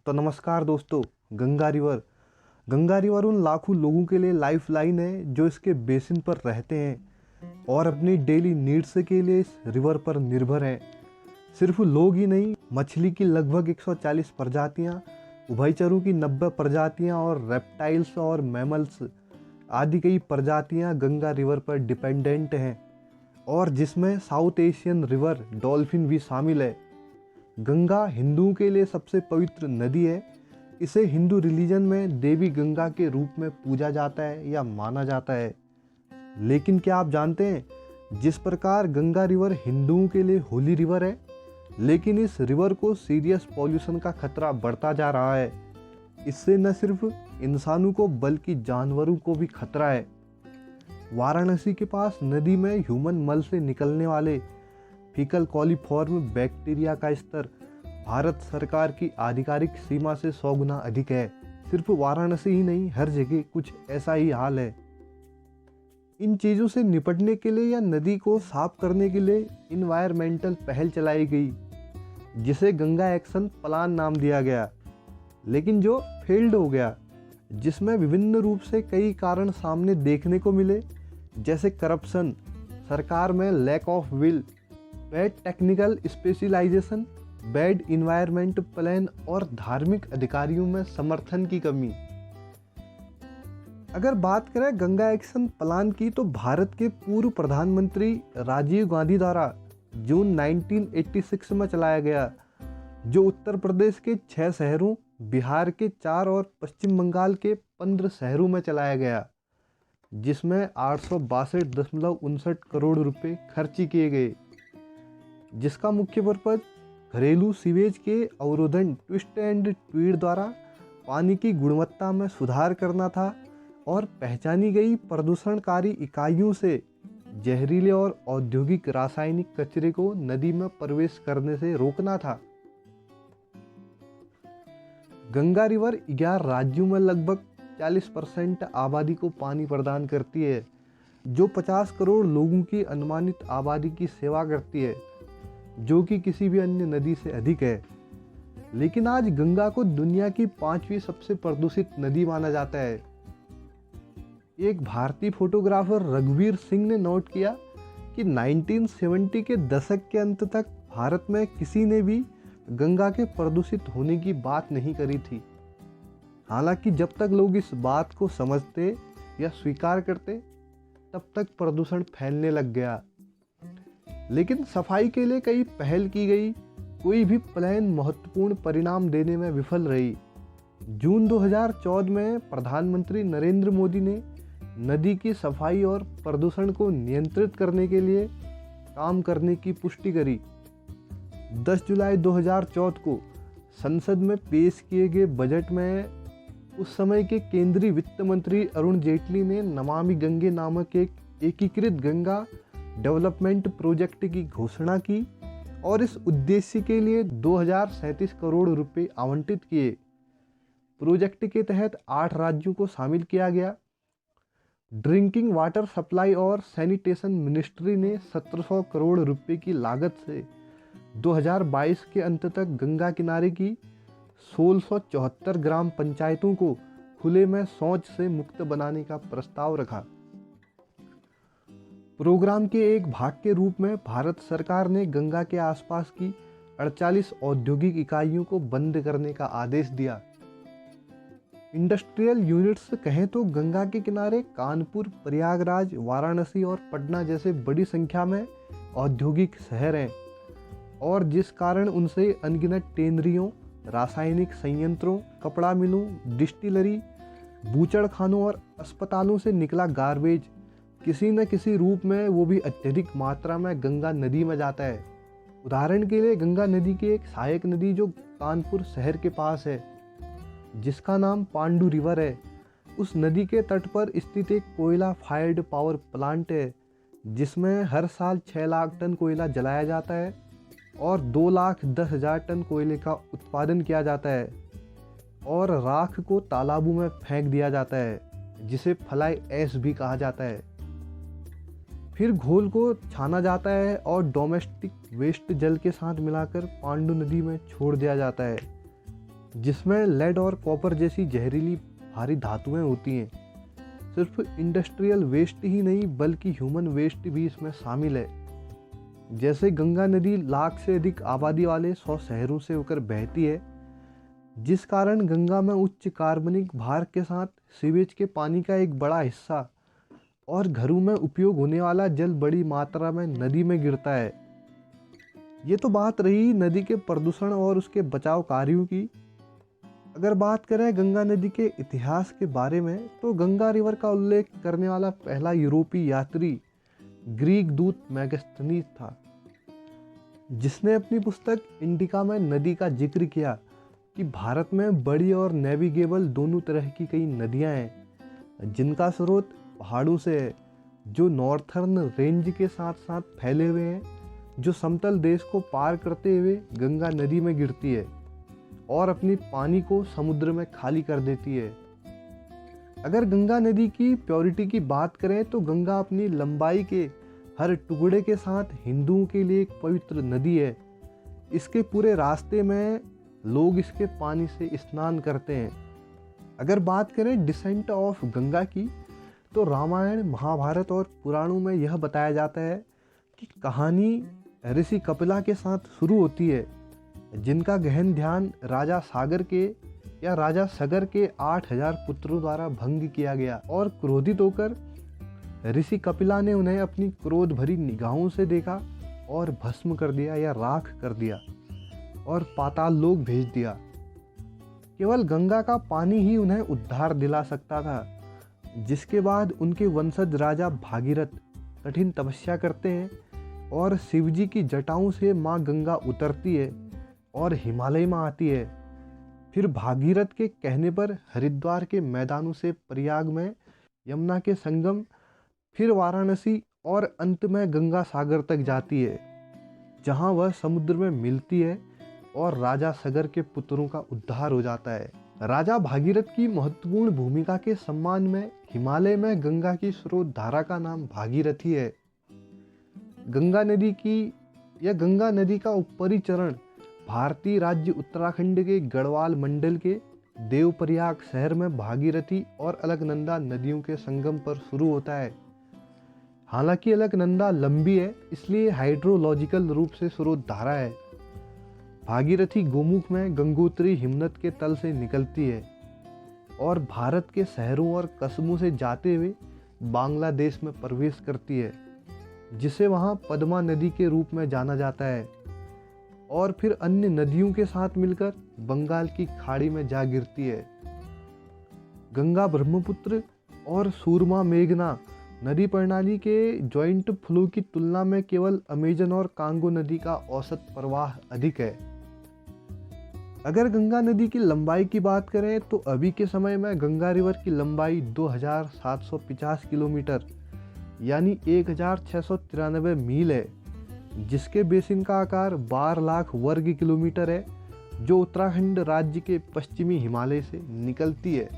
तो नमस्कार दोस्तों। गंगा रिवर उन लाखों लोगों के लिए लाइफ लाइन है जो इसके बेसिन पर रहते हैं और अपनी डेली नीड्स के लिए इस रिवर पर निर्भर हैं। सिर्फ लोग ही नहीं, मछली की लगभग 140 प्रजातियां, उभयचरों की 90 प्रजातियां और रेप्टाइल्स और मैमल्स आदि कई प्रजातियां गंगा रिवर पर डिपेंडेंट हैं, और जिसमें साउथ एशियन रिवर डॉल्फिन भी शामिल है। गंगा हिंदुओं के लिए सबसे पवित्र नदी है। इसे हिंदू रिलीजन में देवी गंगा के रूप में पूजा जाता है या माना जाता है। लेकिन क्या आप जानते हैं, जिस प्रकार गंगा रिवर हिंदुओं के लिए होली रिवर है, लेकिन इस रिवर को सीरियस पॉल्यूशन का खतरा बढ़ता जा रहा है। इससे न सिर्फ इंसानों को बल्कि जानवरों को भी खतरा है। वाराणसी के पास नदी में ह्यूमन मल से निकलने वाले फीकल कॉलीफॉर्म बैक्टीरिया का स्तर भारत सरकार की आधिकारिक सीमा से 100 गुना अधिक है। सिर्फ वाराणसी ही नहीं, हर जगह कुछ ऐसा ही हाल है। इन चीज़ों से निपटने के लिए या नदी को साफ करने के लिए इन्वायरमेंटल पहल चलाई गई, जिसे गंगा एक्शन प्लान नाम दिया गया, लेकिन जो फेल्ड हो गया, जिसमें विभिन्न रूप से कई कारण सामने देखने को मिले, जैसे करप्शन, सरकार में lack of will, bad technical specialization, bad environment plan और धार्मिक अधिकारियों में समर्थन की कमी। अगर बात करें गंगा एक्शन प्लान की, तो भारत के पूर्व प्रधानमंत्री राजीव गांधी द्वारा जून 1986 में चलाया गया, जो उत्तर प्रदेश के 6 शहरों, बिहार के 4 और पश्चिम बंगाल के 15 शहरों में चलाया गया, जिसमें 862.59 करोड़ रुपए खर्च किए गए, जिसका मुख्य पर्पज घरेलू सीवेज के अवरोधन, ट्विस्ट एंड ट्वीट द्वारा पानी की गुणवत्ता में सुधार करना था और पहचानी गई प्रदूषणकारी इकाइयों से जहरीले और औद्योगिक रासायनिक कचरे को नदी में प्रवेश करने से रोकना था। गंगा रिवर 11 राज्यों में लगभग 40% आबादी को पानी प्रदान करती है, जो 50 करोड़ लोगों की अनुमानित आबादी की सेवा करती है, जो कि किसी भी अन्य नदी से अधिक है। लेकिन आज गंगा को दुनिया की 5वीं सबसे प्रदूषित नदी माना जाता है। एक भारतीय फोटोग्राफर रघुवीर सिंह ने नोट किया कि 1970 के दशक के अंत तक भारत में किसी ने भी गंगा के प्रदूषित होने की बात नहीं करी थी। हालांकि जब तक लोग इस बात को समझते या स्वीकार करते, तब तक प्रदूषण फैलने लग गया। लेकिन सफाई के लिए कई पहल की गई, कोई भी प्लान महत्वपूर्ण परिणाम देने में विफल रही। जून 2014 में प्रधानमंत्री नरेंद्र मोदी ने नदी की सफाई और प्रदूषण को नियंत्रित करने के लिए काम करने की पुष्टि करी। 10 जुलाई 2014 को संसद में पेश किए गए बजट में उस समय के केंद्रीय वित्त मंत्री अरुण जेटली ने नमामि गंगे नामक एक एकीकृत गंगा डेवलपमेंट प्रोजेक्ट की घोषणा की और इस उद्देश्य के लिए 2037 करोड़ रुपए आवंटित किए। प्रोजेक्ट के तहत 8 राज्यों को शामिल किया गया। ड्रिंकिंग वाटर सप्लाई और सैनिटेशन मिनिस्ट्री ने 1700 करोड़ रुपए की लागत से 2022 के अंत तक गंगा किनारे की 1674 ग्राम पंचायतों को खुले में शौच से मुक्त बनाने का प्रस्ताव रखा। प्रोग्राम के एक भाग के रूप में भारत सरकार ने गंगा के आसपास की 48 औद्योगिक इकाइयों को बंद करने का आदेश दिया। इंडस्ट्रियल यूनिट्स कहें तो गंगा के किनारे कानपुर, प्रयागराज, वाराणसी और पटना जैसे बड़ी संख्या में औद्योगिक शहर हैं, और जिस कारण उनसे अनगिनत टेनरियों, रासायनिक संयंत्रों, कपड़ा मिलों, डिस्टिलरी, बूचड़खानों और अस्पतालों से निकला गार्बेज किसी न किसी रूप में, वो भी अत्यधिक मात्रा में, गंगा नदी में जाता है। उदाहरण के लिए गंगा नदी की एक सहायक नदी जो कानपुर शहर के पास है, जिसका नाम पांडु रिवर है, उस नदी के तट पर स्थित एक कोयला फायर्ड पावर प्लांट है, जिसमें हर साल 6 लाख टन कोयला जलाया जाता है और 2,10,000 टन कोयले का उत्पादन किया जाता है, और राख को तालाबों में फेंक दिया जाता है, जिसे फ्लाई ऐश भी कहा जाता है। फिर घोल को छाना जाता है और डोमेस्टिक वेस्ट जल के साथ मिलाकर पांडु नदी में छोड़ दिया जाता है। जिसमें लेड और कॉपर जैसी जहरीली भारी धातुएं होती हैं। सिर्फ इंडस्ट्रियल वेस्ट ही नहीं बल्कि ह्यूमन वेस्ट भी इसमें शामिल है। जैसे गंगा नदी लाख से अधिक आबादी वाले 100 शहरों से होकर बहती है, जिस कारण गंगा में उच्च कार्बनिक भार के साथ सीवेज के पानी का एक बड़ा हिस्सा और घरों में उपयोग होने वाला जल बड़ी मात्रा में नदी में गिरता है। ये तो बात रही नदी के प्रदूषण और उसके बचाव कार्यों की। अगर बात करें गंगा नदी के इतिहास के बारे में तो गंगा रिवर का उल्लेख करने वाला पहला यूरोपीय यात्री ग्रीक दूत मेगास्थनीज था, जिसने अपनी पुस्तक इंडिका में नदी का जिक्र किया कि भारत में बड़ी और नेविगेबल दोनों तरह की कई नदियां हैं, जिनका स्रोत पहाड़ों से है, जो नॉर्थर्न रेंज के साथ साथ फैले हुए हैं, जो समतल देश को पार करते हुए गंगा नदी में गिरती है और अपनी पानी को समुद्र में खाली कर देती है। अगर गंगा नदी की प्योरिटी की बात करें तो गंगा अपनी लंबाई के हर टुकड़े के साथ हिंदुओं के लिए एक पवित्र नदी है। इसके पूरे रास्ते में लोग इसके पानी से स्नान करते हैं। अगर बात करें डिसेंट ऑफ गंगा की तो रामायण, महाभारत और पुराणों में यह बताया जाता है कि कहानी ऋषि कपिला के साथ शुरू होती है, जिनका गहन ध्यान राजा सगर के 8000 पुत्रों द्वारा भंग किया गया और क्रोधित होकर ऋषि कपिला ने उन्हें अपनी क्रोध भरी निगाहों से देखा और भस्म कर दिया या राख कर दिया और पाताल लोक भेज दिया। केवल गंगा का पानी ही उन्हें उद्धार दिला सकता था, जिसके बाद उनके वंशज राजा भागीरथ कठिन तपस्या करते हैं और शिवजी की जटाओं से माँ गंगा उतरती है और हिमालय में आती है। फिर भागीरथ के कहने पर हरिद्वार के मैदानों से प्रयाग में यमुना के संगम, फिर वाराणसी और अंत में गंगा सागर तक जाती है, जहाँ वह समुद्र में मिलती है और राजा सगर के पुत्रों का उद्धार हो जाता है। राजा भागीरथ की महत्वपूर्ण भूमिका के सम्मान में हिमालय में गंगा की स्रोत धारा का नाम भागीरथी है। गंगा नदी का ऊपरी चरण भारतीय राज्य उत्तराखंड के गढ़वाल मंडल के देवप्रयाग शहर में भागीरथी और अलकनंदा नदियों के संगम पर शुरू होता है। हालांकि अलकनंदा लंबी है, इसलिए हाइड्रोलॉजिकल रूप से स्रोत धारा है। भागीरथी गोमुख में गंगोत्री हिमनद के तल से निकलती है और भारत के शहरों और कस्बों से जाते हुए बांग्लादेश में प्रवेश करती है, जिसे वहाँ पद्मा नदी के रूप में जाना जाता है और फिर अन्य नदियों के साथ मिलकर बंगाल की खाड़ी में जा गिरती है। गंगा, ब्रह्मपुत्र और सूरमा मेघना नदी प्रणाली के जॉइंट फ्लो की तुलना में केवल अमेजन और कांगो नदी का औसत प्रवाह अधिक है। अगर गंगा नदी की लंबाई की बात करें तो अभी के समय में गंगा रिवर की लंबाई 2750 किलोमीटर यानी 1693 मील है, जिसके बेसिन का आकार 12 लाख वर्ग किलोमीटर है, जो उत्तराखंड राज्य के पश्चिमी हिमालय से निकलती है।